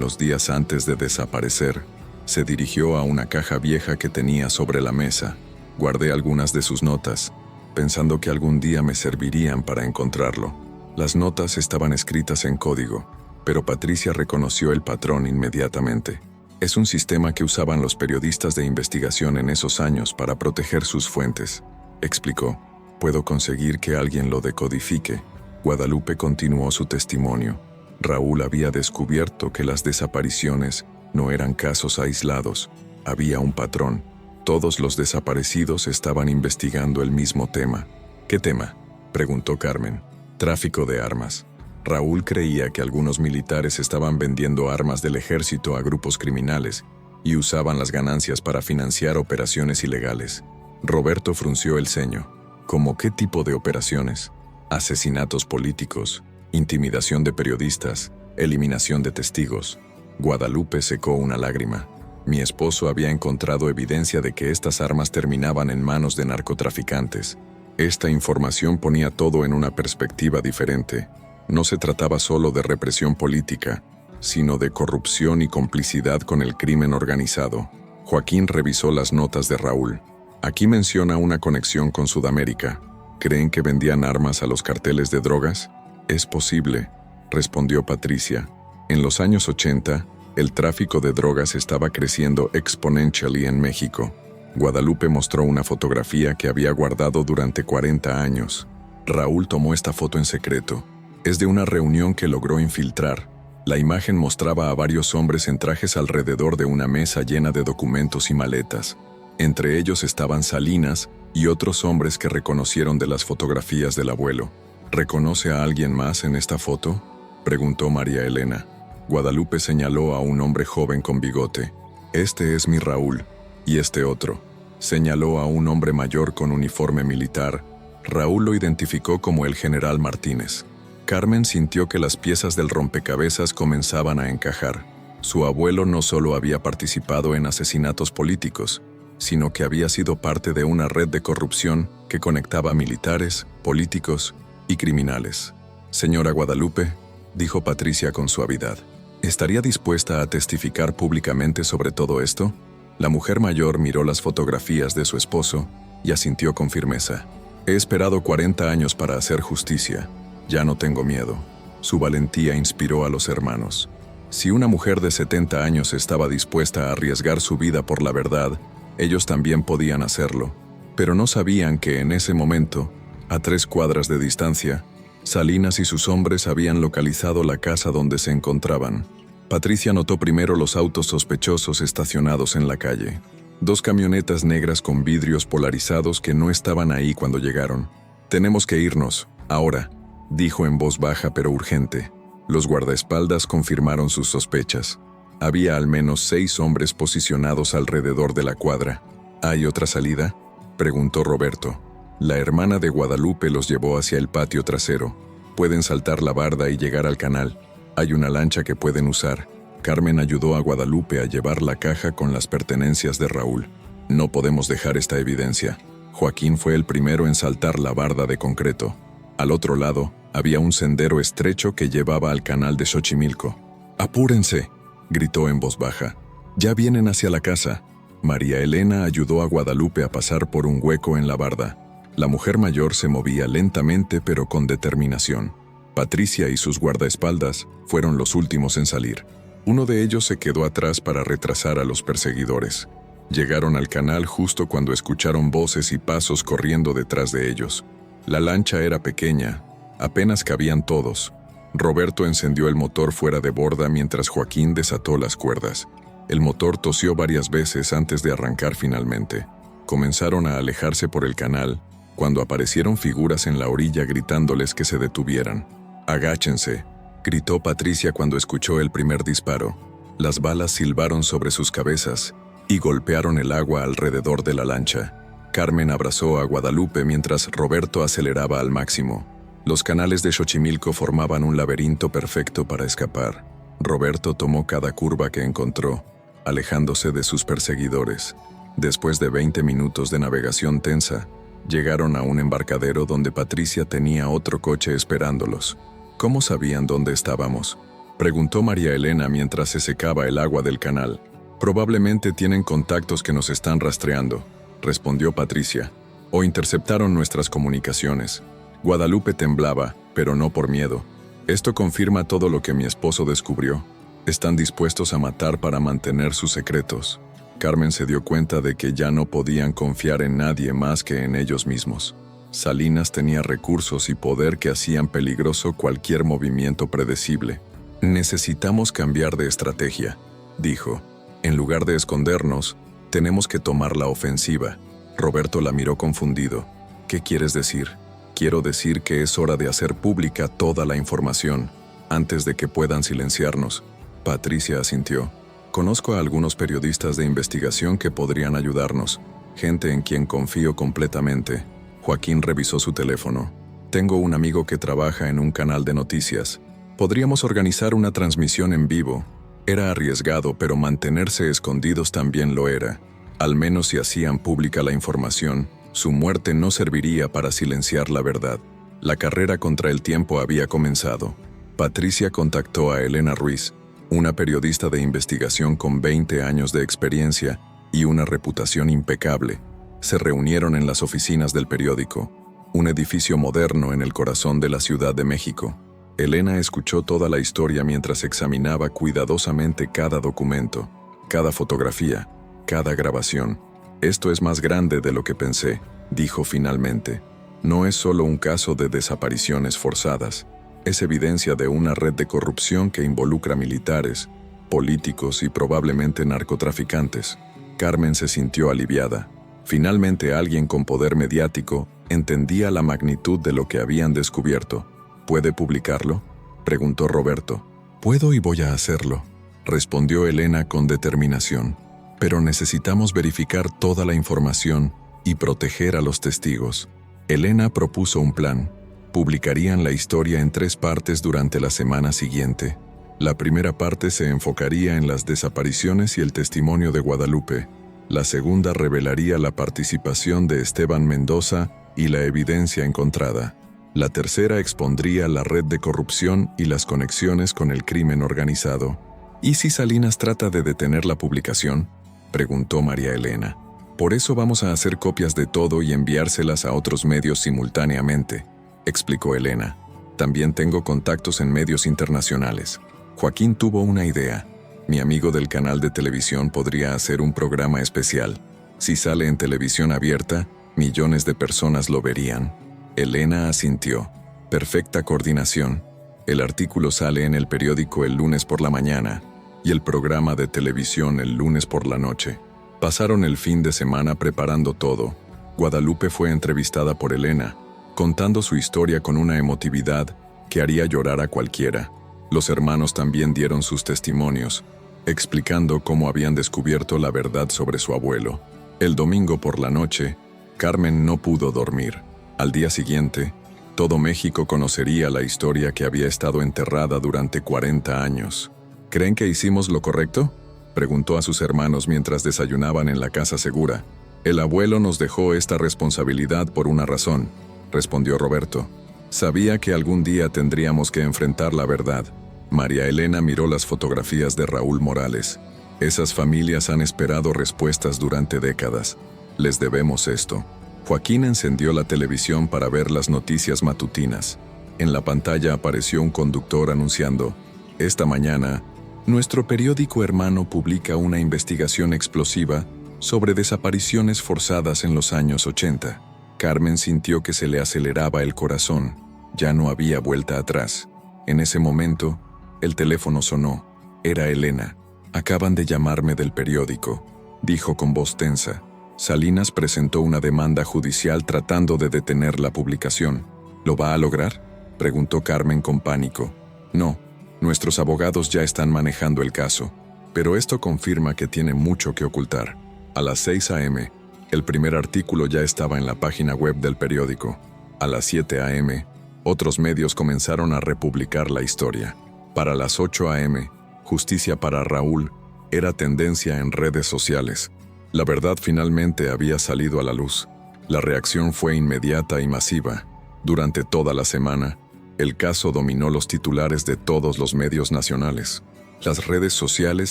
los días antes de desaparecer. Se dirigió a una caja vieja que tenía sobre la mesa. Guardé algunas de sus notas, pensando que algún día me servirían para encontrarlo. Las notas estaban escritas en código, pero Patricia reconoció el patrón inmediatamente. Es un sistema que usaban los periodistas de investigación en esos años para proteger sus fuentes, explicó. Puedo conseguir que alguien lo decodifique. Guadalupe continuó su testimonio. Raúl había descubierto que las desapariciones no eran casos aislados. Había un patrón. Todos los desaparecidos estaban investigando el mismo tema. ¿Qué tema?, preguntó Carmen. Tráfico de armas. Raúl creía que algunos militares estaban vendiendo armas del ejército a grupos criminales y usaban las ganancias para financiar operaciones ilegales. Roberto frunció el ceño. ¿Cómo qué tipo de operaciones? Asesinatos políticos, intimidación de periodistas, eliminación de testigos. Guadalupe secó una lágrima. Mi esposo había encontrado evidencia de que estas armas terminaban en manos de narcotraficantes. Esta información ponía todo en una perspectiva diferente. No se trataba solo de represión política, sino de corrupción y complicidad con el crimen organizado. Joaquín revisó las notas de Raúl. Aquí menciona una conexión con Sudamérica. ¿Creen que vendían armas a los carteles de drogas? Es posible, respondió Patricia. En los años 80, el tráfico de drogas estaba creciendo exponentially en México. Guadalupe mostró una fotografía que había guardado durante 40 años. Raúl tomó esta foto en secreto. Es de una reunión que logró infiltrar. La imagen mostraba a varios hombres en trajes alrededor de una mesa llena de documentos y maletas. Entre ellos estaban Salinas y otros hombres que reconocieron de las fotografías del abuelo. ¿Reconoce a alguien más en esta foto?, preguntó María Elena. Guadalupe señaló a un hombre joven con bigote. Este es mi Raúl. Y este otro. Señaló a un hombre mayor con uniforme militar. Raúl lo identificó como el general Martínez. Carmen sintió que las piezas del rompecabezas comenzaban a encajar. Su abuelo no solo había participado en asesinatos políticos, sino que había sido parte de una red de corrupción que conectaba militares, políticos y criminales. Señora Guadalupe, dijo Patricia con suavidad, ¿estaría dispuesta a testificar públicamente sobre todo esto? La mujer mayor miró las fotografías de su esposo y asintió con firmeza. He esperado 40 años para hacer justicia. Ya no tengo miedo. Su valentía inspiró a los hermanos. Si una mujer de 70 años estaba dispuesta a arriesgar su vida por la verdad, ellos también podían hacerlo. Pero no sabían que en ese momento, a 3 cuadras de distancia, Salinas y sus hombres habían localizado la casa donde se encontraban. Patricia notó primero los autos sospechosos estacionados en la calle. 2 camionetas negras con vidrios polarizados que no estaban ahí cuando llegaron. Tenemos que irnos, ahora, dijo en voz baja pero urgente. Los guardaespaldas confirmaron sus sospechas. Había al menos 6 hombres posicionados alrededor de la cuadra. ¿Hay otra salida?, preguntó Roberto. La hermana de Guadalupe los llevó hacia el patio trasero. Pueden saltar la barda y llegar al canal. Hay una lancha que pueden usar. Carmen ayudó a Guadalupe a llevar la caja con las pertenencias de Raúl. No podemos dejar esta evidencia. Joaquín fue el primero en saltar la barda de concreto. Al otro lado, Había un sendero estrecho que llevaba al canal de Xochimilco. «¡Apúrense!», gritó en voz baja. «Ya vienen hacia la casa». María Elena ayudó a Guadalupe a pasar por un hueco en la barda. La mujer mayor se movía lentamente pero con determinación. Patricia y sus guardaespaldas fueron los últimos en salir. Uno de ellos se quedó atrás para retrasar a los perseguidores. Llegaron al canal justo cuando escucharon voces y pasos corriendo detrás de ellos. La lancha era pequeña, apenas cabían todos. Roberto encendió el motor fuera de borda mientras Joaquín desató las cuerdas. El motor tosió varias veces antes de arrancar finalmente. Comenzaron a alejarse por el canal, cuando aparecieron figuras en la orilla gritándoles que se detuvieran. «Agáchense», gritó Patricia cuando escuchó el primer disparo. Las balas silbaron sobre sus cabezas y golpearon el agua alrededor de la lancha. Carmen abrazó a Guadalupe mientras Roberto aceleraba al máximo. Los canales de Xochimilco formaban un laberinto perfecto para escapar. Roberto tomó cada curva que encontró, alejándose de sus perseguidores. Después de 20 minutos de navegación tensa, llegaron a un embarcadero donde Patricia tenía otro coche esperándolos. «¿Cómo sabían dónde estábamos?», preguntó María Elena mientras se secaba el agua del canal. «Probablemente tienen contactos que nos están rastreando», respondió Patricia. «O interceptaron nuestras comunicaciones». Guadalupe temblaba, pero no por miedo. «Esto confirma todo lo que mi esposo descubrió. Están dispuestos a matar para mantener sus secretos». Carmen se dio cuenta de que ya no podían confiar en nadie más que en ellos mismos. Salinas tenía recursos y poder que hacían peligroso cualquier movimiento predecible. «Necesitamos cambiar de estrategia», dijo. «En lugar de escondernos, tenemos que tomar la ofensiva». Roberto la miró confundido. «¿Qué quieres decir?». «Quiero decir que es hora de hacer pública toda la información, antes de que puedan silenciarnos». Patricia asintió. «Conozco a algunos periodistas de investigación que podrían ayudarnos, gente en quien confío completamente». Joaquín revisó su teléfono. «Tengo un amigo que trabaja en un canal de noticias. Podríamos organizar una transmisión en vivo». Era arriesgado, pero mantenerse escondidos también lo era. Al menos si hacían pública la información, su muerte no serviría para silenciar la verdad. La carrera contra el tiempo había comenzado. Patricia contactó a Elena Ruiz, una periodista de investigación con 20 años de experiencia y una reputación impecable. Se reunieron en las oficinas del periódico, un edificio moderno en el corazón de la Ciudad de México. Elena escuchó toda la historia mientras examinaba cuidadosamente cada documento, cada fotografía, cada grabación. «Esto es más grande de lo que pensé», dijo finalmente. «No es solo un caso de desapariciones forzadas. Es evidencia de una red de corrupción que involucra militares, políticos y probablemente narcotraficantes». Carmen se sintió aliviada. Finalmente alguien con poder mediático entendía la magnitud de lo que habían descubierto. «¿Puede publicarlo?», preguntó Roberto. «Puedo y voy a hacerlo», respondió Elena con determinación. «Pero necesitamos verificar toda la información y proteger a los testigos». Elena propuso un plan. Publicarían la historia en 3 partes durante la semana siguiente. La primera parte se enfocaría en las desapariciones y el testimonio de Guadalupe. La segunda revelaría la participación de Esteban Mendoza y la evidencia encontrada. La tercera expondría la red de corrupción y las conexiones con el crimen organizado. «¿Y si Salinas trata de detener la publicación?», preguntó María Elena. «Por eso vamos a hacer copias de todo y enviárselas a otros medios simultáneamente», explicó Elena. «También tengo contactos en medios internacionales». Joaquín tuvo una idea. «Mi amigo del canal de televisión podría hacer un programa especial. Si sale en televisión abierta, millones de personas lo verían». Elena asintió. «Perfecta coordinación. El artículo sale en el periódico el lunes por la mañana y el programa de televisión el lunes por la noche». Pasaron el fin de semana preparando todo. Guadalupe fue entrevistada por Elena, contando su historia con una emotividad que haría llorar a cualquiera. Los hermanos también dieron sus testimonios, explicando cómo habían descubierto la verdad sobre su abuelo. El domingo por la noche, Carmen no pudo dormir. Al día siguiente, todo México conocería la historia que había estado enterrada durante 40 años. «¿Creen que hicimos lo correcto?», preguntó a sus hermanos mientras desayunaban en la casa segura. «El abuelo nos dejó esta responsabilidad por una razón», respondió Roberto. Sabía que algún día tendríamos que enfrentar la verdad. María Elena miró las fotografías de Raúl Morales. Esas familias han esperado respuestas durante décadas. Les debemos esto. Joaquín encendió la televisión para ver las noticias matutinas. En la pantalla apareció un conductor anunciando: esta mañana, nuestro periódico hermano publica una investigación explosiva sobre desapariciones forzadas en los años 80. Carmen sintió que se le aceleraba el corazón. Ya no había vuelta atrás. En ese momento, el teléfono sonó. Era Elena. Acaban de llamarme del periódico, dijo con voz tensa. Salinas presentó una demanda judicial tratando de detener la publicación. ¿Lo va a lograr?, preguntó Carmen con pánico. No, nuestros abogados ya están manejando el caso, pero esto confirma que tiene mucho que ocultar. A las 6 a.m., el primer artículo ya estaba en la página web del periódico. A las 7 a.m., otros medios comenzaron a republicar la historia. Para las 8 a.m., justicia para Raúl era tendencia en redes sociales. La verdad finalmente había salido a la luz. La reacción fue inmediata y masiva. Durante toda la semana, el caso dominó los titulares de todos los medios nacionales. Las redes sociales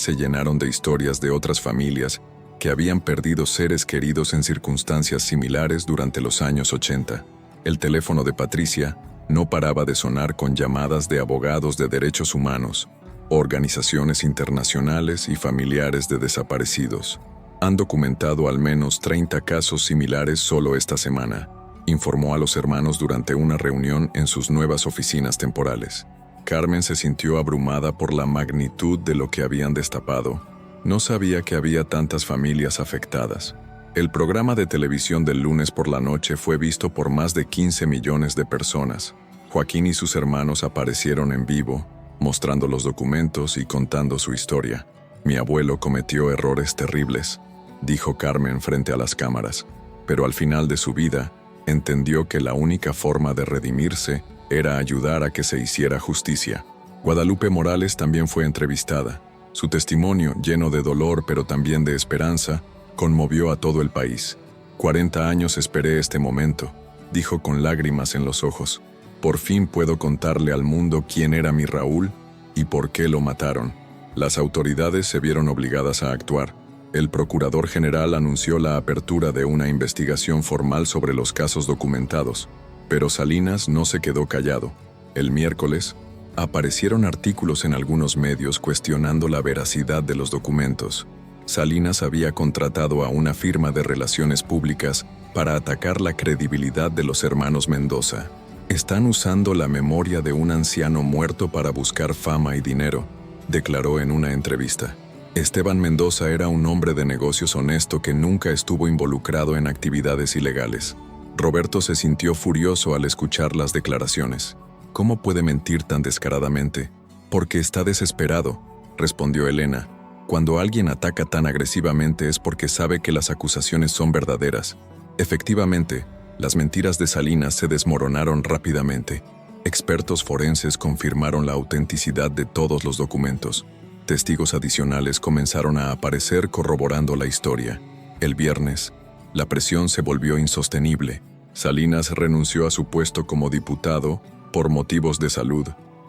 se llenaron de historias de otras familias que habían perdido seres queridos en circunstancias similares durante los años 80. El teléfono de Patricia no paraba de sonar con llamadas de abogados de derechos humanos, organizaciones internacionales y familiares de desaparecidos. Han documentado al menos 30 casos similares solo esta semana, informó a los hermanos durante una reunión en sus nuevas oficinas temporales. Carmen se sintió abrumada por la magnitud de lo que habían destapado. No sabía que había tantas familias afectadas. El programa de televisión del lunes por la noche fue visto por más de 15 millones de personas. Joaquín y sus hermanos aparecieron en vivo, mostrando los documentos y contando su historia. Mi abuelo cometió errores terribles, dijo Carmen frente a las cámaras, pero al final de su vida, entendió que la única forma de redimirse era ayudar a que se hiciera justicia. Guadalupe Morales también fue entrevistada. Su testimonio, lleno de dolor pero también de esperanza, conmovió a todo el país. 40 años esperé este momento, dijo con lágrimas en los ojos. Por fin puedo contarle al mundo quién era mi Raúl y por qué lo mataron. Las autoridades se vieron obligadas a actuar. El procurador general anunció la apertura de una investigación formal sobre los casos documentados, pero Salinas no se quedó callado. El miércoles, aparecieron artículos en algunos medios cuestionando la veracidad de los documentos. Salinas había contratado a una firma de relaciones públicas para atacar la credibilidad de los hermanos Mendoza. Están usando la memoria de un anciano muerto para buscar fama y dinero, declaró en una entrevista. Esteban Mendoza era un hombre de negocios honesto que nunca estuvo involucrado en actividades ilegales. Roberto se sintió furioso al escuchar las declaraciones. ¿Cómo puede mentir tan descaradamente? Porque está desesperado, respondió Elena. Cuando alguien ataca tan agresivamente es porque sabe que las acusaciones son verdaderas. Efectivamente, las mentiras de Salinas se desmoronaron rápidamente. Expertos forenses confirmaron la autenticidad de todos los documentos. Testigos adicionales comenzaron a aparecer corroborando la historia. El viernes, la presión se volvió insostenible. Salinas renunció a su puesto como diputado por motivos de salud,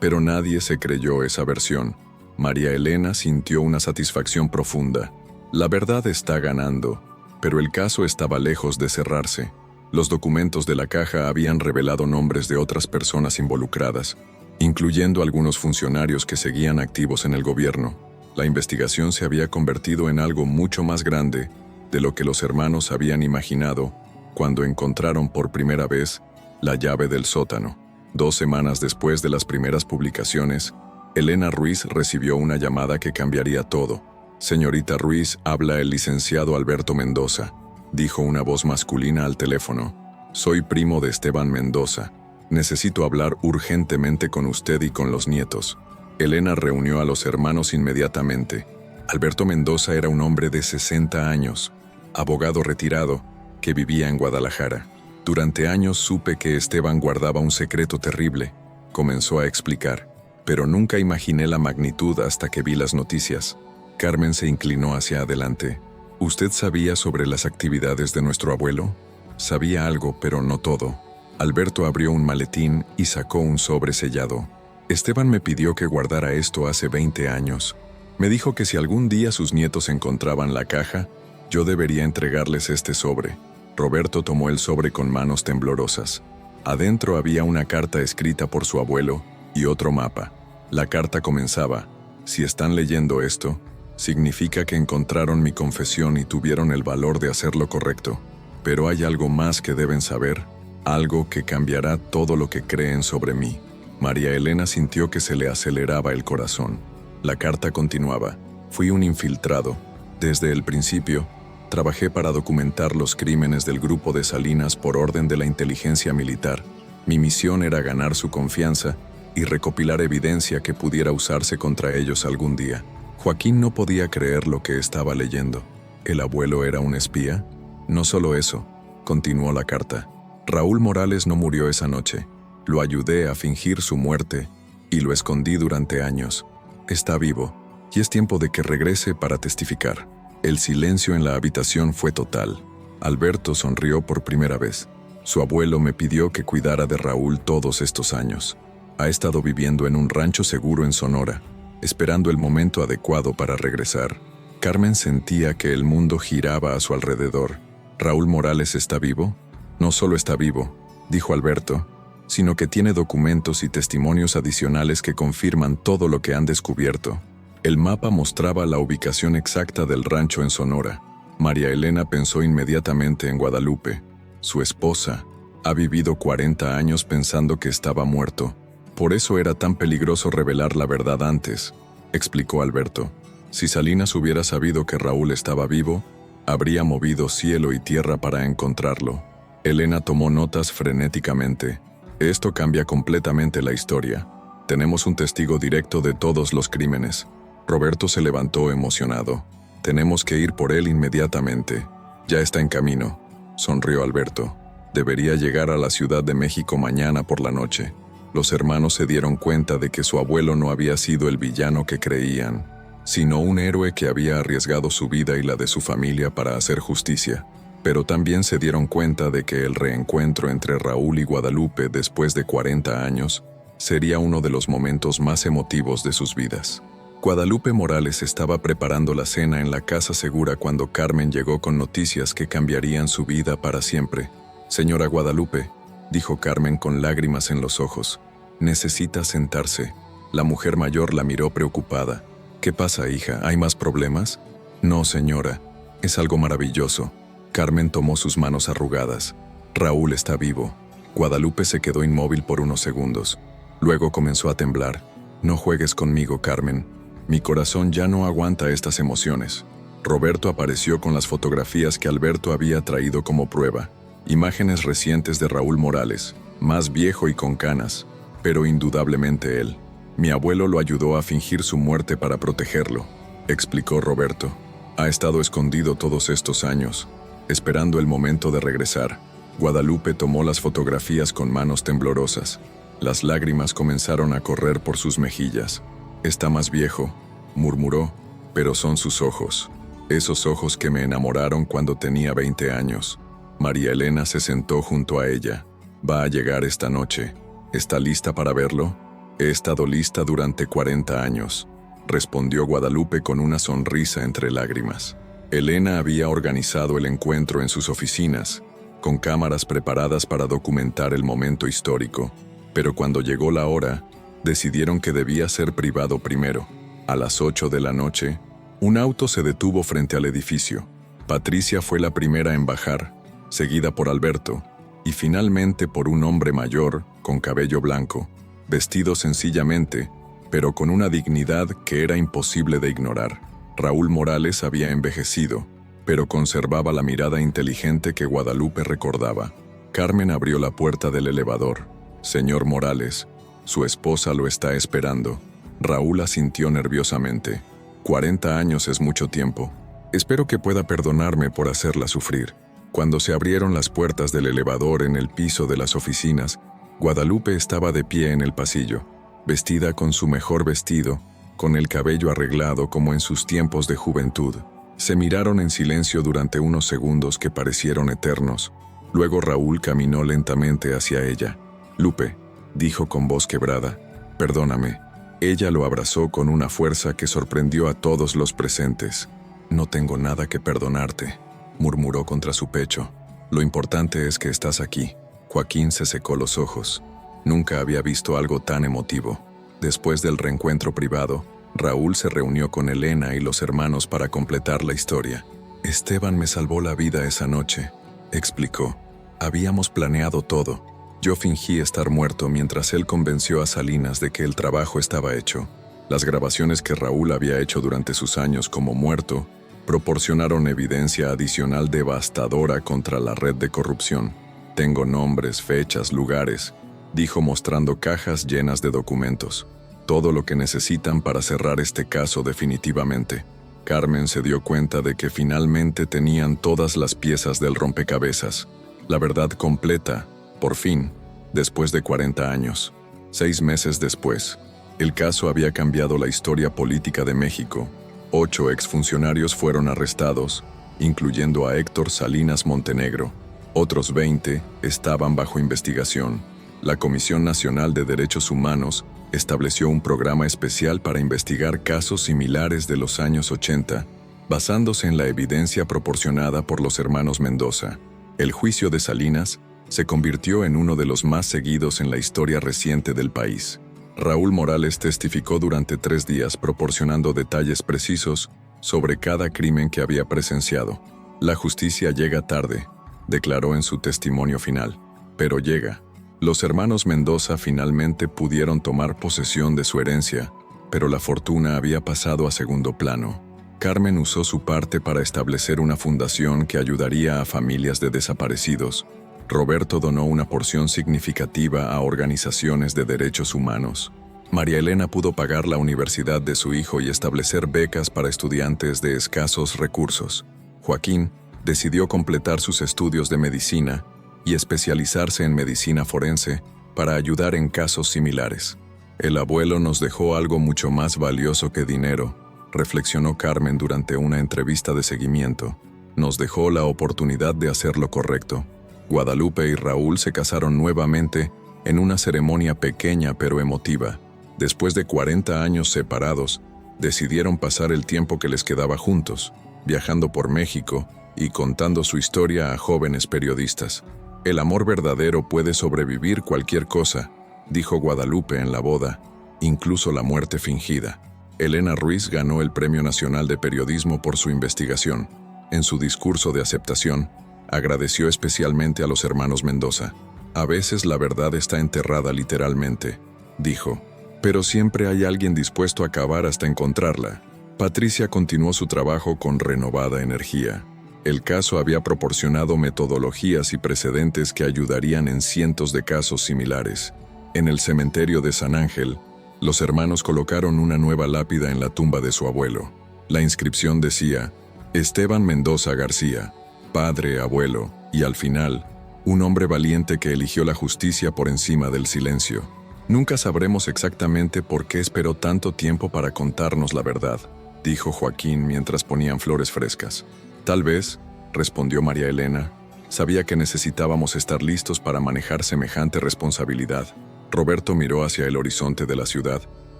pero nadie se creyó esa versión. María Elena sintió una satisfacción profunda. La verdad está ganando, pero el caso estaba lejos de cerrarse. Los documentos de la caja habían revelado nombres de otras personas involucradas, incluyendo algunos funcionarios que seguían activos en el gobierno. La investigación se había convertido en algo mucho más grande de lo que los hermanos habían imaginado cuando encontraron por primera vez la llave del sótano. 2 semanas después de las primeras publicaciones, Elena Ruiz recibió una llamada que cambiaría todo. «Señorita Ruiz, habla el licenciado Alberto Mendoza», dijo una voz masculina al teléfono. «Soy primo de Esteban Mendoza. Necesito hablar urgentemente con usted y con los nietos». Elena reunió a los hermanos inmediatamente. Alberto Mendoza era un hombre de 60 años, abogado retirado, que vivía en Guadalajara. «Durante años supe que Esteban guardaba un secreto terrible», comenzó a explicar, «pero nunca imaginé la magnitud hasta que vi las noticias». Carmen se inclinó hacia adelante. «¿Usted sabía sobre las actividades de nuestro abuelo?» «Sabía algo, pero no todo». Alberto abrió un maletín y sacó un sobre sellado. Esteban me pidió que guardara esto hace 20 años. Me dijo que si algún día sus nietos encontraban la caja, yo debería entregarles este sobre. Roberto tomó el sobre con manos temblorosas. Adentro había una carta escrita por su abuelo y otro mapa. La carta comenzaba: si están leyendo esto, significa que encontraron mi confesión y tuvieron el valor de hacer lo correcto. Pero hay algo más que deben saber, algo que cambiará todo lo que creen sobre mí. María Elena sintió que se le aceleraba el corazón. La carta continuaba: fui un infiltrado. Desde el principio, trabajé para documentar los crímenes del grupo de Salinas por orden de la inteligencia militar. Mi misión era ganar su confianza y recopilar evidencia que pudiera usarse contra ellos algún día. Joaquín no podía creer lo que estaba leyendo. ¿El abuelo era un espía? No solo eso, continuó la carta. Raúl Morales no murió esa noche. Lo ayudé a fingir su muerte y lo escondí durante años. Está vivo y es tiempo de que regrese para testificar. El silencio en la habitación fue total. Alberto sonrió por primera vez. Su abuelo me pidió que cuidara de Raúl todos estos años. Ha estado viviendo en un rancho seguro en Sonora, esperando el momento adecuado para regresar. Carmen sentía que el mundo giraba a su alrededor. ¿Raúl Morales está vivo? No solo está vivo, dijo Alberto, sino que tiene documentos y testimonios adicionales que confirman todo lo que han descubierto. El mapa mostraba la ubicación exacta del rancho en Sonora. María Elena pensó inmediatamente en Guadalupe. Su esposa ha vivido 40 años pensando que estaba muerto. Por eso era tan peligroso revelar la verdad antes, explicó Alberto. Si Salinas hubiera sabido que Raúl estaba vivo, habría movido cielo y tierra para encontrarlo. Elena tomó notas frenéticamente. Esto cambia completamente la historia. Tenemos un testigo directo de todos los crímenes. Roberto se levantó emocionado. Tenemos que ir por él inmediatamente. Ya está en camino, sonrió Alberto. Debería llegar a la Ciudad de México mañana por la noche. Los hermanos se dieron cuenta de que su abuelo no había sido el villano que creían, sino un héroe que había arriesgado su vida y la de su familia para hacer justicia. Pero también se dieron cuenta de que el reencuentro entre Raúl y Guadalupe después de 40 años sería uno de los momentos más emotivos de sus vidas. Guadalupe Morales estaba preparando la cena en la casa segura cuando Carmen llegó con noticias que cambiarían su vida para siempre. Señora Guadalupe, dijo Carmen con lágrimas en los ojos, necesita sentarse. La mujer mayor la miró preocupada. ¿Qué pasa, hija? ¿Hay más problemas? No, señora, es algo maravilloso. Carmen tomó sus manos arrugadas. Raúl está vivo. Guadalupe se quedó inmóvil por unos segundos. Luego comenzó a temblar. No juegues conmigo, Carmen. Mi corazón ya no aguanta estas emociones. Roberto apareció con las fotografías que Alberto había traído como prueba. Imágenes recientes de Raúl Morales, más viejo y con canas, pero indudablemente él. Mi abuelo lo ayudó a fingir su muerte para protegerlo, explicó Roberto. Ha estado escondido todos estos años, esperando el momento de regresar. Guadalupe tomó las fotografías con manos temblorosas. Las lágrimas comenzaron a correr por sus mejillas. Está más viejo, murmuró, pero son sus ojos. Esos ojos que me enamoraron cuando tenía 20 años. María Elena se sentó junto a ella. Va a llegar esta noche. ¿Está lista para verlo? He estado lista durante 40 años, respondió Guadalupe con una sonrisa entre lágrimas. Elena había organizado el encuentro en sus oficinas, con cámaras preparadas para documentar el momento histórico. Pero cuando llegó la hora, decidieron que debía ser privado primero. A las 8 de la noche, un auto se detuvo frente al edificio. Patricia fue la primera en bajar, seguida por Alberto, y finalmente por un hombre mayor, con cabello blanco, vestido sencillamente, pero con una dignidad que era imposible de ignorar. Raúl Morales había envejecido, pero conservaba la mirada inteligente que Guadalupe recordaba. Carmen abrió la puerta del elevador. Señor Morales, su esposa lo está esperando. Raúl asintió nerviosamente. 40 años es mucho tiempo. Espero que pueda perdonarme por hacerla sufrir. Cuando se abrieron las puertas del elevador en el piso de las oficinas, Guadalupe estaba de pie en el pasillo, vestida con su mejor vestido, con el cabello arreglado como en sus tiempos de juventud. Se miraron en silencio durante unos segundos que parecieron eternos. Luego Raúl caminó lentamente hacia ella. «Lupe», dijo con voz quebrada, «perdóname». Ella lo abrazó con una fuerza que sorprendió a todos los presentes. «No tengo nada que perdonarte», murmuró contra su pecho. «Lo importante es que estás aquí». Joaquín se secó los ojos. Nunca había visto algo tan emotivo. Después del reencuentro privado, Raúl se reunió con Elena y los hermanos para completar la historia. «Esteban me salvó la vida esa noche», explicó. «Habíamos planeado todo. Yo fingí estar muerto mientras él convenció a Salinas de que el trabajo estaba hecho. Las grabaciones que Raúl había hecho durante sus años como muerto proporcionaron evidencia adicional devastadora contra la red de corrupción. Tengo nombres, fechas, lugares», dijo mostrando cajas llenas de documentos. «Todo lo que necesitan para cerrar este caso definitivamente». Carmen se dio cuenta de que finalmente tenían todas las piezas del rompecabezas. La verdad completa, por fin, después de 40 años. 6 meses después, el caso había cambiado la historia política de México. 8 exfuncionarios fueron arrestados, incluyendo a Héctor Salinas Montenegro. Otros 20 estaban bajo investigación. La Comisión Nacional de Derechos Humanos estableció un programa especial para investigar casos similares de los años 80, basándose en la evidencia proporcionada por los hermanos Mendoza. El juicio de Salinas se convirtió en uno de los más seguidos en la historia reciente del país. Raúl Morales testificó durante 3 días proporcionando detalles precisos sobre cada crimen que había presenciado. «La justicia llega tarde», declaró en su testimonio final, «pero llega». Los hermanos Mendoza finalmente pudieron tomar posesión de su herencia, pero la fortuna había pasado a segundo plano. Carmen usó su parte para establecer una fundación que ayudaría a familias de desaparecidos. Roberto donó una porción significativa a organizaciones de derechos humanos. María Elena pudo pagar la universidad de su hijo y establecer becas para estudiantes de escasos recursos. Joaquín decidió completar sus estudios de medicina y especializarse en medicina forense para ayudar en casos similares. «El abuelo nos dejó algo mucho más valioso que dinero», reflexionó Carmen durante una entrevista de seguimiento. «Nos dejó la oportunidad de hacer lo correcto». Guadalupe y Raúl se casaron nuevamente en una ceremonia pequeña pero emotiva. Después de 40 años separados, decidieron pasar el tiempo que les quedaba juntos, viajando por México y contando su historia a jóvenes periodistas. «El amor verdadero puede sobrevivir cualquier cosa», dijo Guadalupe en la boda, «incluso la muerte fingida». Elena Ruiz ganó el Premio Nacional de Periodismo por su investigación. En su discurso de aceptación, agradeció especialmente a los hermanos Mendoza. «A veces la verdad está enterrada literalmente», dijo, «pero siempre hay alguien dispuesto a cavar hasta encontrarla». Patricia continuó su trabajo con renovada energía. El caso había proporcionado metodologías y precedentes que ayudarían en cientos de casos similares. En el cementerio de San Ángel, los hermanos colocaron una nueva lápida en la tumba de su abuelo. La inscripción decía: «Esteban Mendoza García, padre, abuelo, y al final, un hombre valiente que eligió la justicia por encima del silencio». «Nunca sabremos exactamente por qué esperó tanto tiempo para contarnos la verdad», dijo Joaquín mientras ponían flores frescas. «Tal vez», respondió María Elena, «sabía que necesitábamos estar listos para manejar semejante responsabilidad». Roberto miró hacia el horizonte de la ciudad.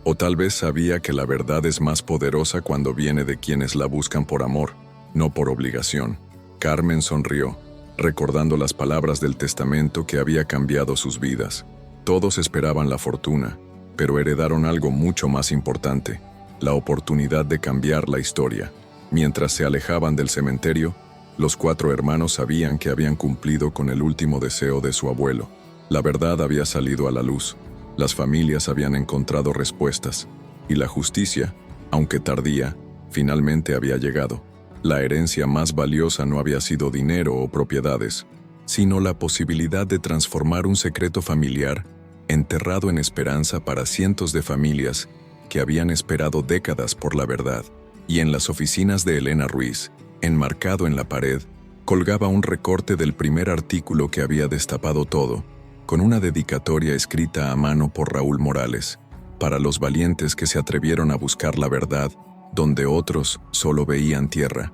«O tal vez sabía que la verdad es más poderosa cuando viene de quienes la buscan por amor, no por obligación». Carmen sonrió, recordando las palabras del testamento que había cambiado sus vidas. Todos esperaban la fortuna, pero heredaron algo mucho más importante: la oportunidad de cambiar la historia. Mientras se alejaban del cementerio, los 4 hermanos sabían que habían cumplido con el último deseo de su abuelo. La verdad había salido a la luz, las familias habían encontrado respuestas, y la justicia, aunque tardía, finalmente había llegado. La herencia más valiosa no había sido dinero o propiedades, sino la posibilidad de transformar un secreto familiar enterrado en esperanza para cientos de familias que habían esperado décadas por la verdad. Y en las oficinas de Elena Ruiz, enmarcado en la pared, colgaba un recorte del primer artículo que había destapado todo, con una dedicatoria escrita a mano por Raúl Morales, para los valientes que se atrevieron a buscar la verdad donde otros solo veían tierra.